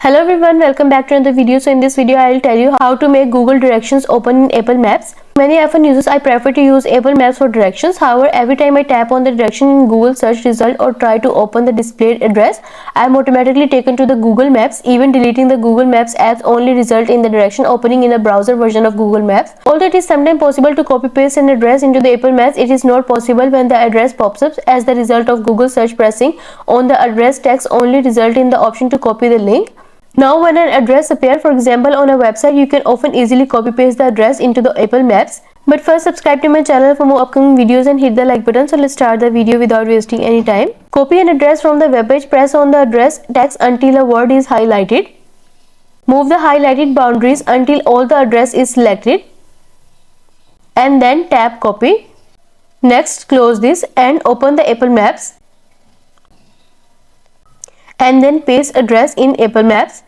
Hello everyone, welcome back to another video. So in this video I will tell you how to make Google directions open in Apple Maps. Many iPhone users I prefer to use Apple Maps for directions. However, every time I tap on the direction in Google search result or try to open the displayed address, I am automatically taken to the Google Maps. Even deleting the Google Maps apps only result in the direction opening in a browser version of Google Maps. Although it is sometimes possible to copy paste an address into the Apple Maps, it is not possible when the address pops up as the result of Google search. Pressing on the address text only result in the option to copy the link. Now when an address appears, for example on a website, you can often easily copy paste the address into the Apple Maps. But first, subscribe to my channel for more upcoming videos and hit the like button. So let's start the video without wasting any time. Copy an address from the web page. Press on the address text until a word is highlighted. Move the highlighted boundaries until all the address is selected. And then tap copy. Next, close this and open the Apple Maps. And then paste address in Apple Maps.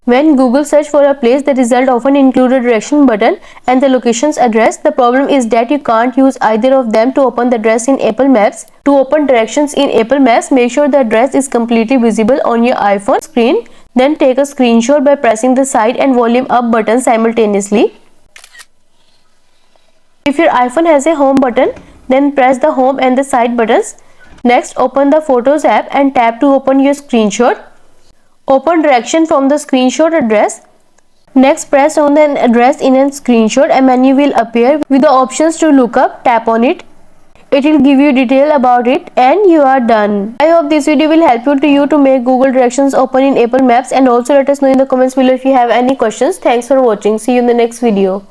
When Google search for a place, the result often include a direction button and the location's address. The problem is that you can't use either of them to open the address in Apple Maps. To open directions in Apple Maps, make sure the address is completely visible on your iPhone screen. Then take a screenshot by pressing the side and volume up button simultaneously. If your iPhone has a home button, then press the home and the side buttons. Next, open the Photos app and tap to open your screenshot. Open direction from the screenshot address. Next, press on the address in a screenshot. A menu will appear with the options to look up. Tap on it. It will give you detail about it and you are done. I hope this video will help you to make Google directions open in Apple Maps, and also let us know in the comments below if you have any questions. Thanks for watching. See you in the next video.